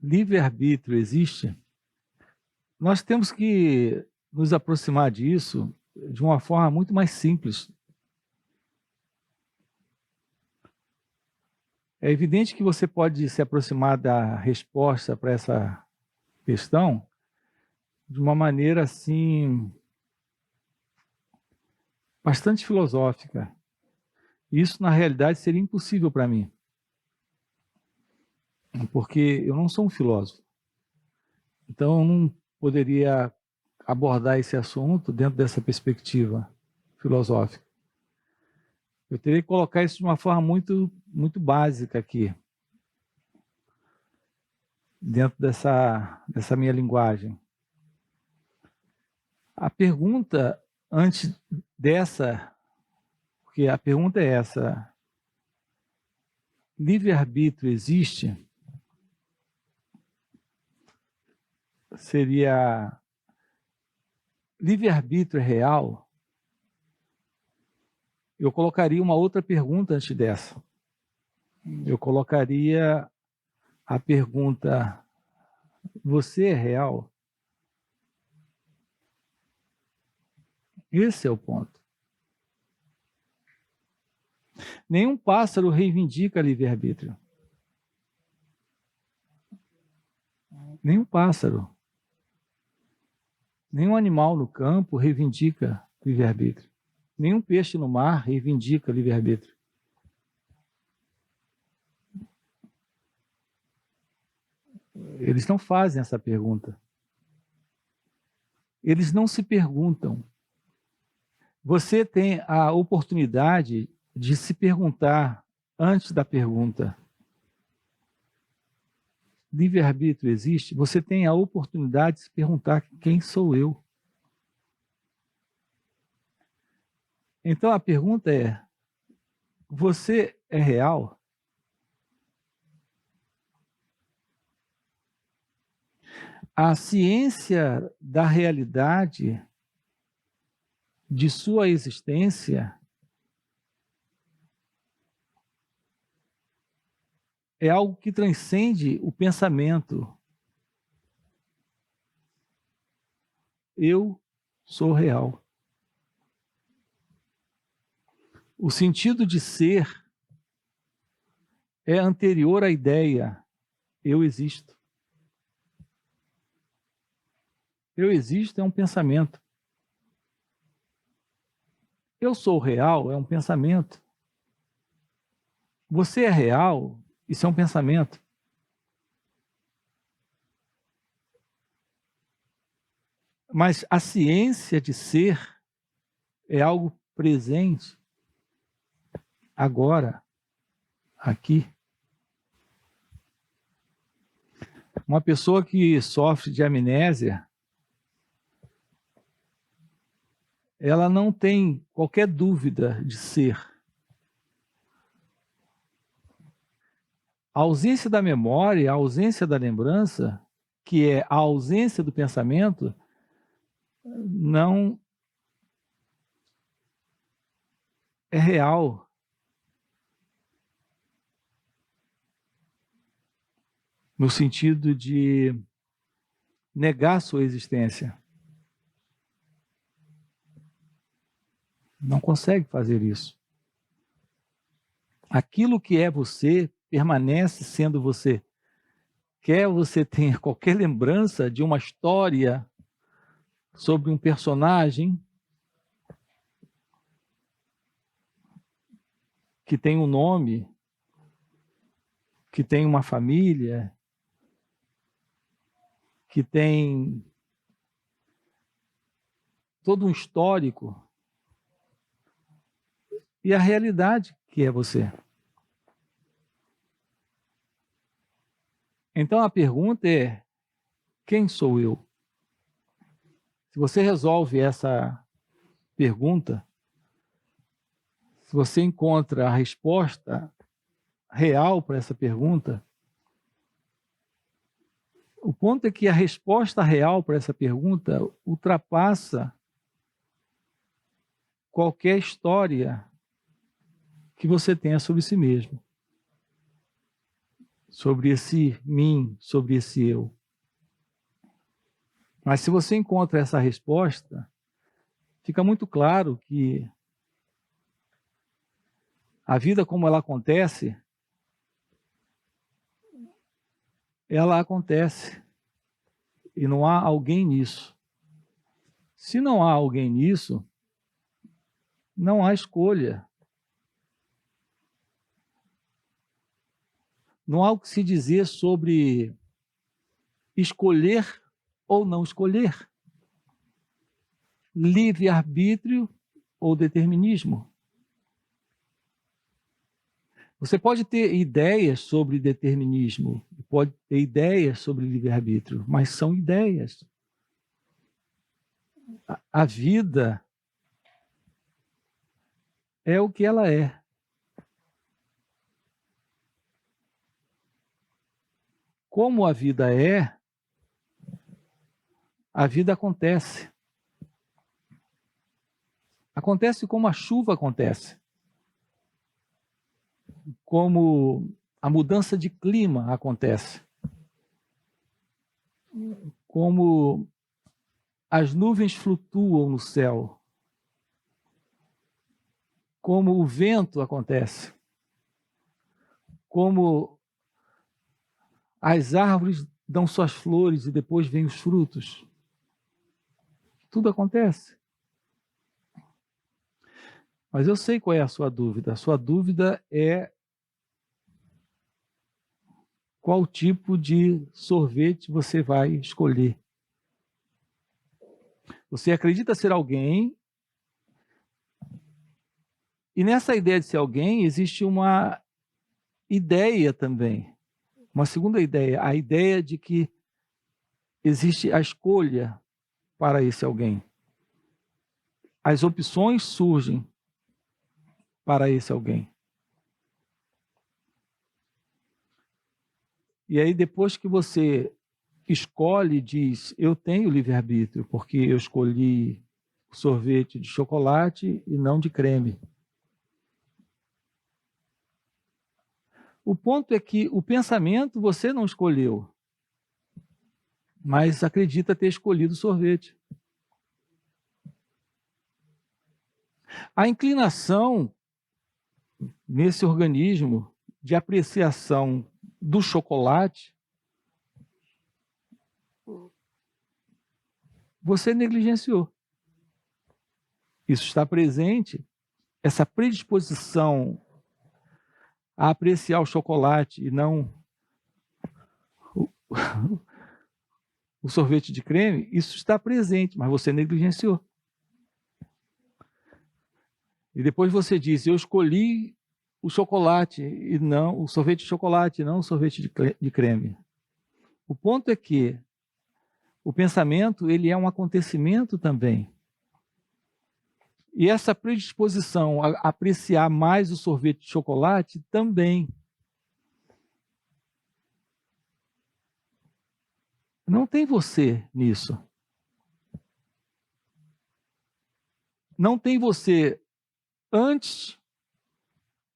livre-arbítrio existe, nós temos que nos aproximar disso de uma forma muito mais simples. É evidente que você pode se aproximar da resposta para essa questão de uma maneira assim bastante filosófica. Isso, na realidade, seria impossível para mim, porque eu não sou um filósofo. Então, eu não poderia abordar esse assunto dentro dessa perspectiva filosófica. Eu teria que colocar isso de uma forma muito básica aqui, dentro dessa minha linguagem. A pergunta antes dessa, porque a pergunta é essa: livre-arbítrio existe? Seria: livre-arbítrio é real? Eu colocaria uma outra pergunta antes dessa. Eu colocaria a pergunta: você é real? Esse é o ponto. Nenhum pássaro reivindica livre-arbítrio. Nenhum pássaro. Nenhum animal no campo reivindica livre-arbítrio. Nenhum peixe no mar reivindica livre-arbítrio. Eles não fazem essa pergunta. Eles não se perguntam. Você tem a oportunidade de se perguntar antes da pergunta: livre-arbítrio existe? Você tem a oportunidade de se perguntar: quem sou eu? Então a pergunta é: você é real? A ciência da realidade de sua existência é algo que transcende o pensamento. Eu sou real. O sentido de ser é anterior à ideia: eu existo. Eu existo é um pensamento. Eu sou real é um pensamento. Você é real, isso é um pensamento. Mas a ciência de ser é algo presente, agora, aqui. Uma pessoa que sofre de amnésia, ela não tem qualquer dúvida de ser. A ausência da memória, a ausência da lembrança, que é a ausência do pensamento, não é real. No sentido de negar sua existência. Não consegue fazer isso. Aquilo que é você permanece sendo você. Quer você tenha qualquer lembrança de uma história sobre um personagem que tem um nome, que tem uma família, que tem todo um histórico, e a realidade que é você. Então a pergunta é: quem sou eu? Se você resolve essa pergunta, se você encontra a resposta real para essa pergunta, o ponto é que a resposta real para essa pergunta ultrapassa qualquer história que você tenha sobre si mesmo. sobre esse mim, sobre esse eu. Mas se você encontra essa resposta, fica muito claro que a vida como ela acontece, ela acontece. E não há alguém nisso. Se não há alguém nisso, não há escolha. Não há o que se dizer sobre escolher ou não escolher. Livre-arbítrio ou determinismo. Você pode ter ideias sobre determinismo, pode ter ideias sobre livre-arbítrio, mas são ideias. A vida é o que ela é. Como a vida é, a vida acontece. Acontece como a chuva acontece. Como a mudança de clima acontece. Como as nuvens flutuam no céu. Como o vento acontece. Como as árvores dão suas flores e depois vêm os frutos. Tudo acontece. Mas eu sei qual é a sua dúvida. A sua dúvida é qual tipo de sorvete você vai escolher. Você acredita ser alguém, e nessa ideia de ser alguém existe uma ideia também, uma segunda ideia, a ideia de que existe a escolha para esse alguém. As opções surgem para esse alguém. E aí, depois que você escolhe, diz, eu tenho livre-arbítrio, porque eu escolhi sorvete de chocolate e não de creme. O ponto é que o pensamento você não escolheu, mas acredita ter escolhido sorvete. A inclinação nesse organismo de apreciação do chocolate, você negligenciou. Isso está presente, essa predisposição a apreciar o chocolate e não o sorvete de creme, isso está presente, mas você negligenciou. E depois você diz, eu escolhi o chocolate e não o sorvete de chocolate, não o sorvete de creme. O ponto é que o pensamento, ele é um acontecimento também. E essa predisposição a apreciar mais o sorvete de chocolate também. Não tem você nisso. Não tem você antes,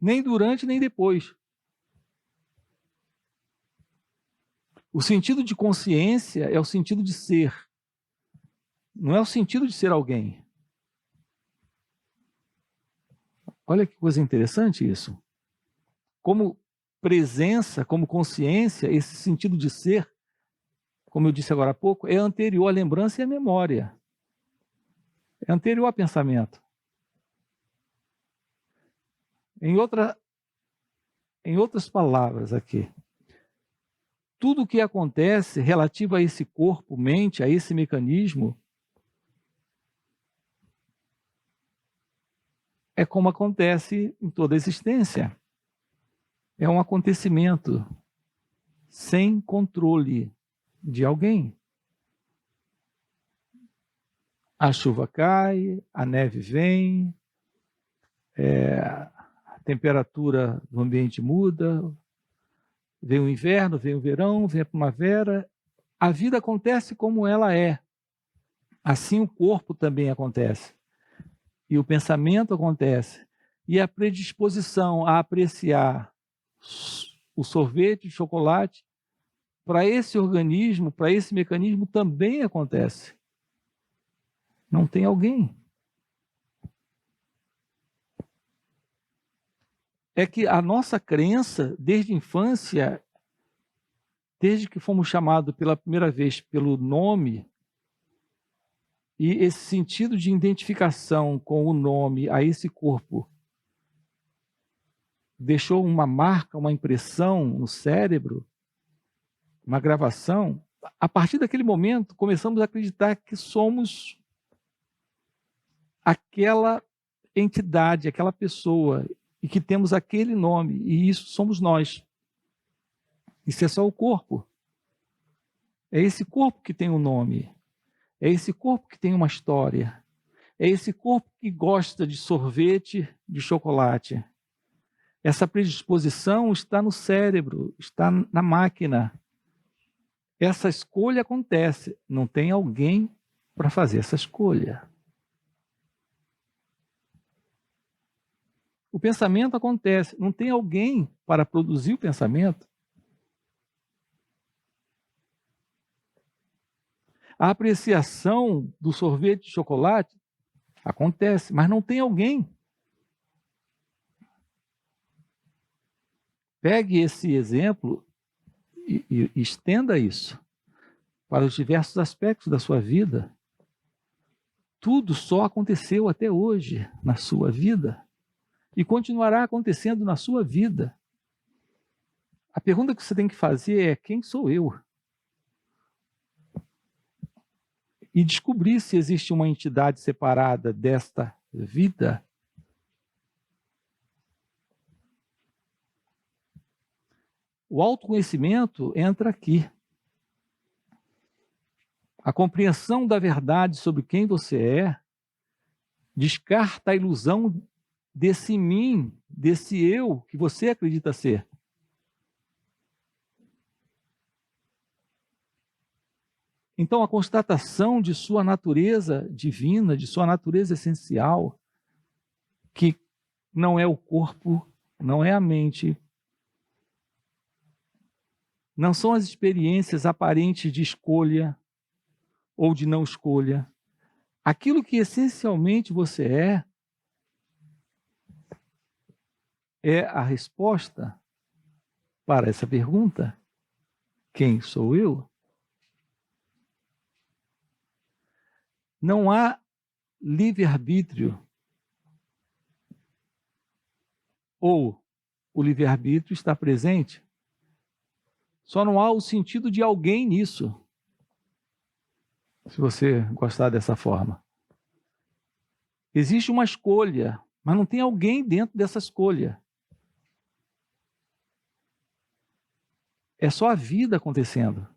nem durante, nem depois. O sentido de consciência é o sentido de ser. Não é o sentido de ser alguém. Olha que coisa interessante isso. Como presença, como consciência, esse sentido de ser, como eu disse agora há pouco, é anterior à lembrança e à memória. É anterior ao pensamento. Em outras palavras aqui, tudo o que acontece relativo a esse corpo, mente, a esse mecanismo, é como acontece em toda a existência. É um acontecimento sem controle de alguém. A chuva cai, a neve vem, a temperatura do ambiente muda, vem o inverno, vem o verão, vem a primavera. A vida acontece como ela é. Assim o corpo também acontece. E o pensamento acontece. E a predisposição a apreciar o sorvete de chocolate, para esse organismo, para esse mecanismo também acontece. Não tem alguém. É que a nossa crença, desde a infância, desde que fomos chamados pela primeira vez pelo nome, e esse sentido de identificação com o nome a esse corpo deixou uma marca, uma impressão no cérebro, uma gravação. A partir daquele momento, começamos a acreditar que somos aquela entidade, aquela pessoa, e que temos aquele nome, e isso somos nós. Isso é só o corpo. É esse corpo que tem um nome. É esse corpo que tem uma história. É esse corpo que gosta de sorvete, de chocolate. Essa predisposição está no cérebro, está na máquina. Essa escolha acontece. Não tem alguém para fazer essa escolha. O pensamento acontece. Não tem alguém para produzir o pensamento. A apreciação do sorvete de chocolate acontece, mas não tem alguém. Pegue esse exemplo e estenda isso para os diversos aspectos da sua vida. Tudo só aconteceu até hoje na sua vida e continuará acontecendo na sua vida. A pergunta que você tem que fazer é: quem sou eu? E descobrir se existe uma entidade separada desta vida. O autoconhecimento entra aqui. A compreensão da verdade sobre quem você é descarta a ilusão desse mim, desse eu que você acredita ser. Então, a constatação de sua natureza divina, de sua natureza essencial, que não é o corpo, não é a mente, não são as experiências aparentes de escolha ou de não escolha. Aquilo que essencialmente você é a resposta para essa pergunta: quem sou eu? Não há livre-arbítrio. Ou o livre-arbítrio está presente, só não há o sentido de alguém nisso, se você gostar dessa forma. Existe uma escolha, mas não tem alguém dentro dessa escolha. É só a vida acontecendo.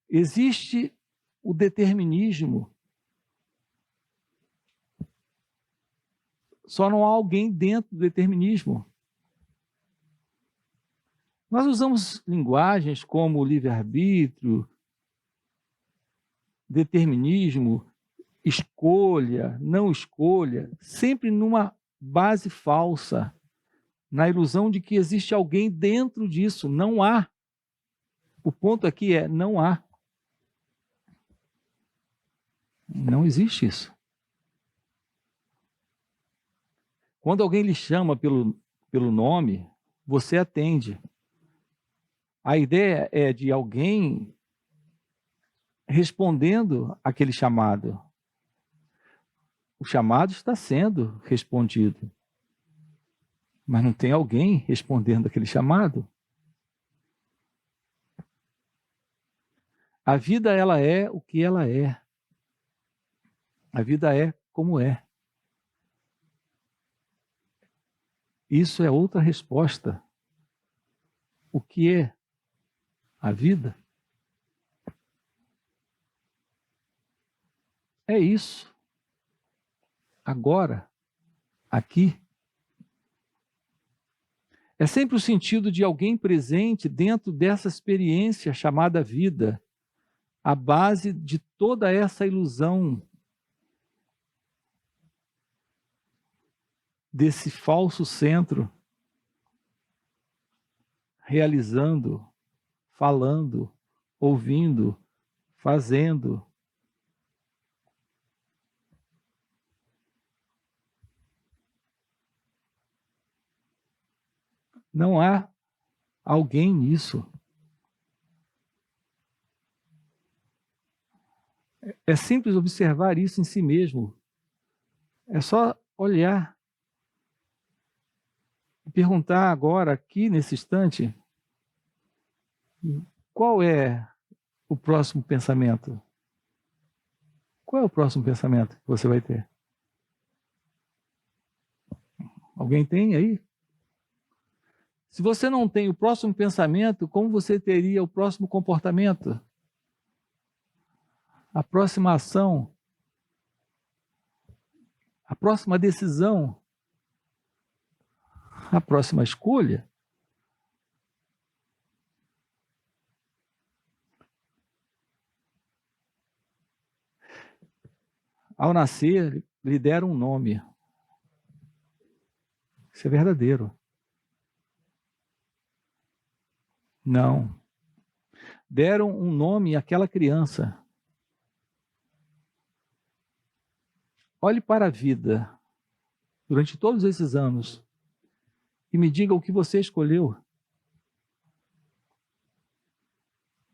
Existe o determinismo. Só não há alguém dentro do determinismo. Nós usamos linguagens como livre-arbítrio, determinismo, escolha, não escolha, sempre numa base falsa, na ilusão de que existe alguém dentro disso. Não há. O ponto aqui é: não há. Não existe isso. Quando alguém lhe chama pelo nome, você atende. A ideia é de alguém respondendo aquele chamado. O chamado está sendo respondido, mas não tem alguém respondendo aquele chamado. A vida, ela é o que ela é. A vida é como é. Isso é outra resposta. O que é a vida? É isso. Agora, aqui. É sempre o sentido de alguém presente dentro dessa experiência chamada vida, a base de toda essa ilusão, desse falso centro. realizando, falando, ouvindo, fazendo. Não há alguém nisso. É simples observar isso em si mesmo. É só olhar e perguntar agora, aqui nesse instante, qual é o próximo pensamento? Qual é o próximo pensamento que você vai ter? Alguém tem aí? Se você não tem o próximo pensamento, como você teria o próximo comportamento? A próxima ação? A próxima decisão? A próxima escolha? Ao nascer, lhe deram um nome. Isso é verdadeiro. Não. Deram um nome àquela criança. Olhe para a vida durante todos esses anos e me diga o que você escolheu.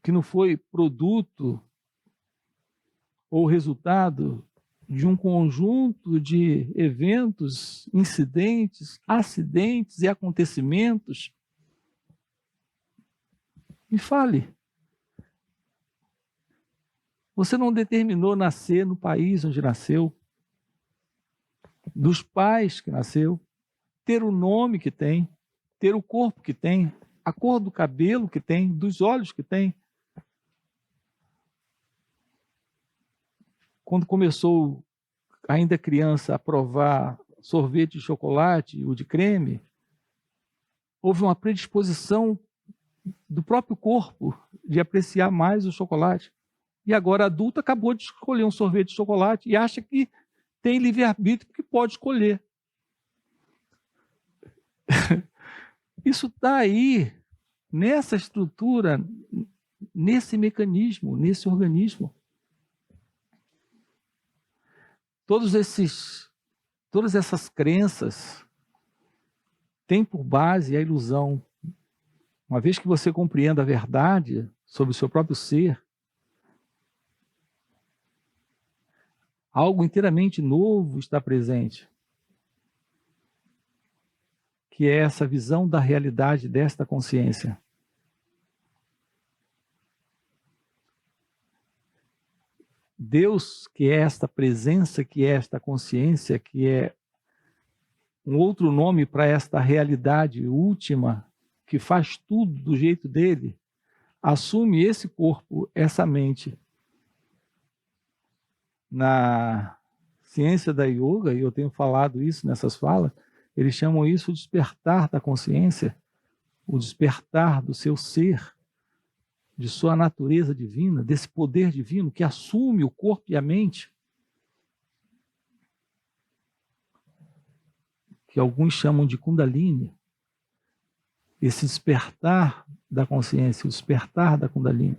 Que não foi produto ou resultado de um conjunto de eventos, incidentes, acidentes e acontecimentos. Me fale. Você não determinou nascer no país onde nasceu, dos pais que nasceu, ter o nome que tem, ter o corpo que tem, a cor do cabelo que tem, dos olhos que tem. Quando começou, ainda criança, a provar sorvete de chocolate ou de creme, houve uma predisposição do próprio corpo de apreciar mais o chocolate. E agora adulto acabou de escolher um sorvete de chocolate e acha que tem livre-arbítrio que pode escolher. Isso está aí, nessa estrutura, nesse mecanismo, nesse organismo. Todas essas crenças têm por base a ilusão. Uma vez que você compreenda a verdade sobre o seu próprio ser, algo inteiramente novo está presente, que é essa visão da realidade desta consciência. Deus, que é esta presença, que é esta consciência, que é um outro nome para esta realidade última, que faz tudo do jeito dele, assume esse corpo, essa mente. Na ciência da yoga, e eu tenho falado isso nessas falas, eles chamam isso de despertar da consciência, o despertar do seu ser, de sua natureza divina, desse poder divino que assume o corpo e a mente, que alguns chamam de Kundalini, esse despertar da consciência, o despertar da Kundalini.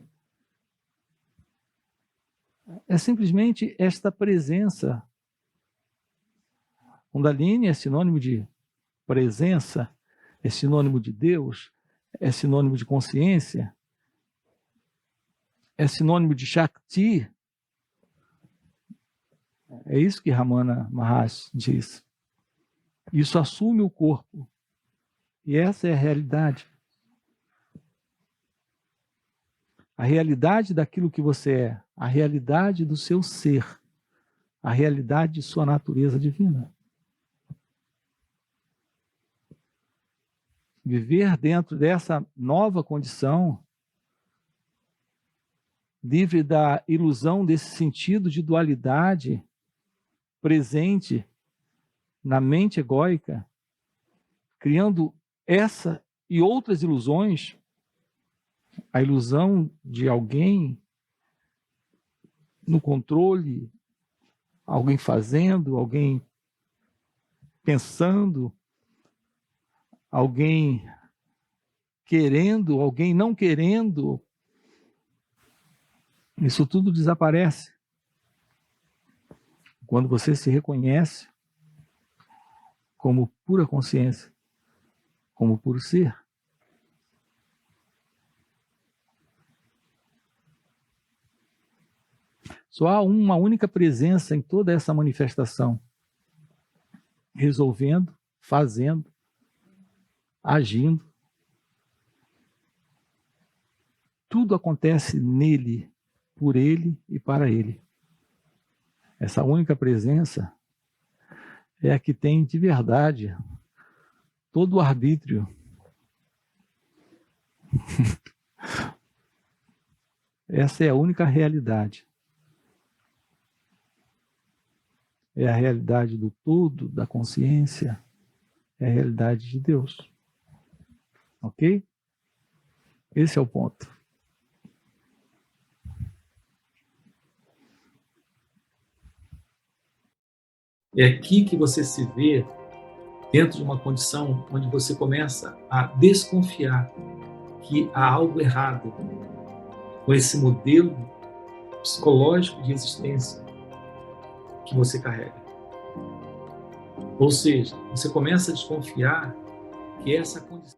É simplesmente esta presença. Kundalini é sinônimo de presença, é sinônimo de Deus, é sinônimo de consciência, é sinônimo de Shakti. É isso que Ramana Maharshi diz. Isso assume o corpo. E essa é a realidade. A realidade daquilo que você é, a realidade do seu ser, a realidade de sua natureza divina. Viver dentro dessa nova condição, livre da ilusão desse sentido de dualidade presente na mente egóica, criando essa e outras ilusões, a ilusão de alguém no controle, alguém fazendo, alguém pensando, alguém querendo, alguém não querendo, isso tudo desaparece. Quando você se reconhece como pura consciência, como puro ser. Só há uma única presença em toda essa manifestação, resolvendo, fazendo, agindo. Tudo acontece nele, por ele e para ele. Essa única presença é a que tem de verdade todo o arbítrio. Essa é a única realidade. É a realidade do todo, da consciência, é a realidade de Deus. Ok? Esse é o ponto. É aqui que você se vê dentro de uma condição onde você começa a desconfiar que há algo errado com esse modelo psicológico de existência que você carrega. Ou seja, você começa a desconfiar que essa condição